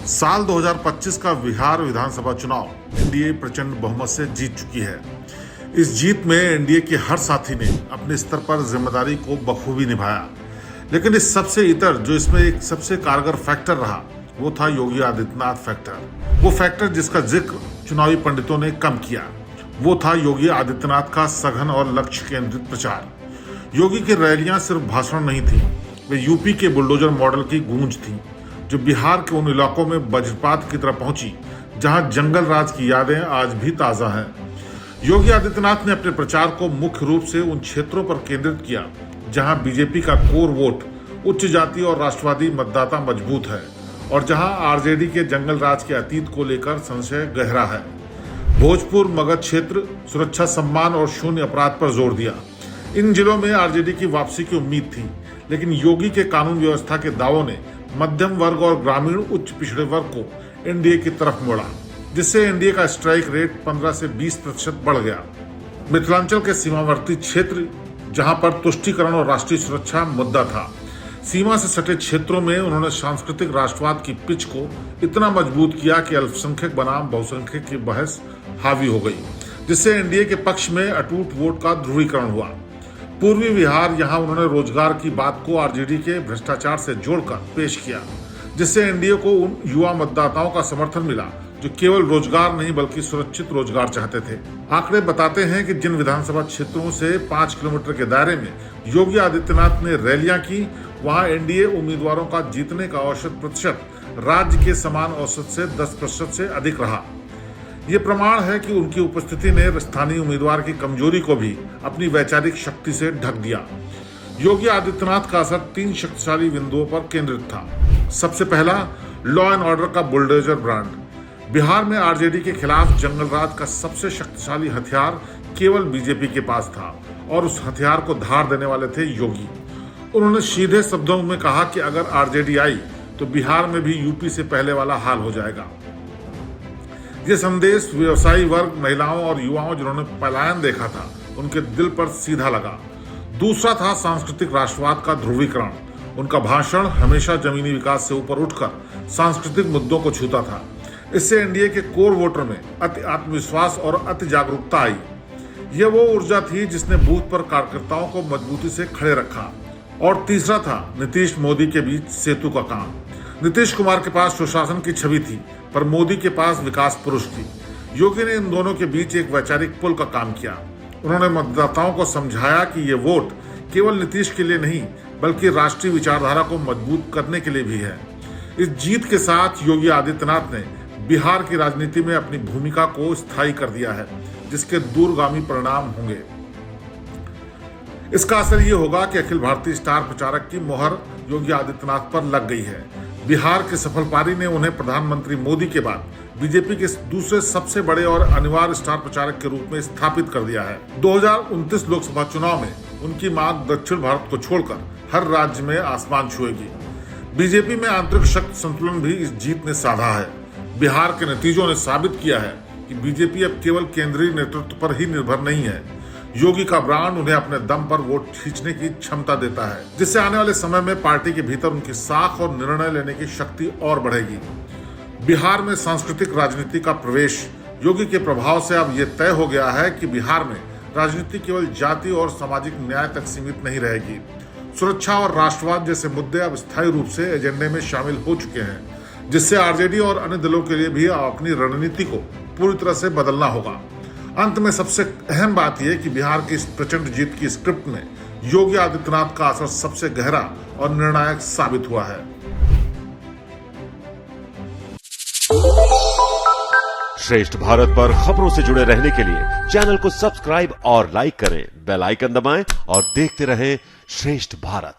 साल 2025 का बिहार विधानसभा चुनाव एनडीए प्रचंड बहुमत से जीत चुकी है। इस जीत में एनडीए के हर साथी ने अपने स्तर पर जिम्मेदारी को बखूबी निभाया, लेकिन इस सबसे इतर जो इसमें एक सबसे कारगर फैक्टर रहा वो था योगी आदित्यनाथ फैक्टर। वो फैक्टर जिसका जिक्र चुनावी पंडितों ने कम किया, वो था योगी आदित्यनाथ का सघन और लक्ष्य केंद्रित प्रचार। योगी की रैलियां सिर्फ भाषण नहीं थी, वे यूपी के बुलडोजर मॉडल की गूंज थी, जो बिहार के उन इलाकों में वज्रपात की तरह पहुंची जहां जंगल राज की यादें आज भी ताजा हैं। योगी आदित्यनाथ ने अपने प्रचार को मुख्य रूप से उन क्षेत्रों पर केंद्रित किया जहां बीजेपी का कोर वोट उच्च जाति और राष्ट्रवादी मतदाता मजबूत है और जहां आरजेडी के जंगल राज के अतीत को लेकर संशय गहरा है। भोजपुर, मगध क्षेत्र, सुरक्षा सम्मान और शून्य अपराध पर जोर दिया। इन जिलों में आरजेडी की वापसी की उम्मीद थी, लेकिन योगी के कानून व्यवस्था के दावों ने मध्यम वर्ग और ग्रामीण उच्च पिछड़े वर्ग को एनडीए की तरफ मोड़ा, जिससे एनडीए का स्ट्राइक रेट 15 से 20% बढ़ गया। मिथिलांचल के सीमावर्ती क्षेत्र जहां पर तुष्टीकरण और राष्ट्रीय सुरक्षा मुद्दा था, सीमा से सटे क्षेत्रों में उन्होंने सांस्कृतिक राष्ट्रवाद की पिच को इतना मजबूत किया कि अल्पसंख्यक बनाम बहुसंख्यक की बहस हावी हो गई, जिससे एनडीए के पक्ष में अटूट वोट का ध्रुवीकरण हुआ। पूर्वी बिहार, यहाँ उन्होंने रोजगार की बात को आरजेडी के भ्रष्टाचार से जोड़कर पेश किया, जिससे एनडीए को उन युवा मतदाताओं का समर्थन मिला जो केवल रोजगार नहीं बल्कि सुरक्षित रोजगार चाहते थे। आंकड़े बताते हैं कि जिन विधानसभा क्षेत्रों से 5 किलोमीटर के दायरे में योगी आदित्यनाथ ने रैलियां की, वहां एनडीए उम्मीदवारों का जीतने का औसत प्रतिशत राज्य के समान औसत से 10% से अधिक रहा। ये प्रमाण है कि उनकी उपस्थिति ने स्थानीय उम्मीदवार की कमजोरी को भी अपनी वैचारिक शक्ति से ढक दिया। योगी आदित्यनाथ का असर 3 शक्तिशाली बिंदुओं पर केंद्रित था। सबसे पहला, लॉ एंड ऑर्डर का बुलडोजर ब्रांड। बिहार में आरजेडी के खिलाफ जंगल राज का सबसे शक्तिशाली हथियार केवल बीजेपी के पास था और उस हथियार को धार देने वाले थे योगी। उन्होंने सीधे शब्दों में कहा कि अगर आरजेडी आई तो बिहार में भी यूपी से पहले वाला हाल हो जाएगा। ये संदेश व्यवसायी वर्ग, महिलाओं और युवाओं जिन्होंने पलायन देखा था, उनके दिल पर सीधा लगा। दूसरा था सांस्कृतिक राष्ट्रवाद का ध्रुवीकरण। उनका भाषण हमेशा जमीनी विकास से ऊपर उठकर सांस्कृतिक मुद्दों को छूता था। इससे एनडीए के कोर वोटर में अति आत्मविश्वास और अति जागरूकता आई। ये वो ऊर्जा थी जिसने बूथ पर कार्यकर्ताओं को मजबूती से खड़े रखा। और तीसरा था नीतीश मोदी के बीच सेतु का काम। नीतीश कुमार के पास सुशासन की छवि थी, पर मोदी के पास विकास पुरुष थी। योगी ने इन दोनों के बीच एक वैचारिक पुल का काम किया। उन्होंने मतदाताओं को समझाया कि ये वोट केवल नीतीश के लिए नहीं बल्कि राष्ट्रीय विचारधारा को मजबूत करने के लिए भी है। इस जीत के साथ योगी आदित्यनाथ ने बिहार की राजनीति में अपनी भूमिका को स्थायी कर दिया है, जिसके दूरगामी परिणाम होंगे। इसका असर ये होगा कि अखिल भारतीय स्टार प्रचारक की मोहर योगी आदित्यनाथ पर लग गई है। बिहार के सफल पारी ने उन्हें प्रधानमंत्री मोदी के बाद बीजेपी के दूसरे सबसे बड़े और अनिवार्य स्टार प्रचारक के रूप में स्थापित कर दिया है। 2029 लोकसभा चुनाव में उनकी मांग दक्षिण भारत को छोड़कर हर राज्य में आसमान छुएगी। बीजेपी में आंतरिक शक्ति संतुलन भी इस जीत ने साधा है। बिहार के नतीजों ने साबित किया है कि बीजेपी अब केवल केंद्रीय नेतृत्व पर ही निर्भर नहीं है। योगी का ब्रांड उन्हें अपने दम पर वोट खींचने की क्षमता देता है, जिससे आने वाले समय में पार्टी के भीतर उनकी साख और निर्णय लेने की शक्ति और बढ़ेगी। बिहार में सांस्कृतिक राजनीति का प्रवेश योगी के प्रभाव से अब यह तय हो गया है कि बिहार में राजनीति केवल जाति और सामाजिक न्याय तक सीमित नहीं रहेगी। सुरक्षा और राष्ट्रवाद जैसे मुद्दे अब स्थायी रूप से एजेंडे में शामिल हो चुके हैं, जिससे आरजेडी और अन्य दलों के लिए भी अपनी रणनीति को पूरी तरह से बदलना होगा। अंत में सबसे अहम बात यह कि बिहार की इस प्रचंड जीत की स्क्रिप्ट में योगी आदित्यनाथ का असर सबसे गहरा और निर्णायक साबित हुआ है। श्रेष्ठ भारत पर खबरों से जुड़े रहने के लिए चैनल को सब्सक्राइब और लाइक करें, बेल आइकन दबाएं और देखते रहें श्रेष्ठ भारत।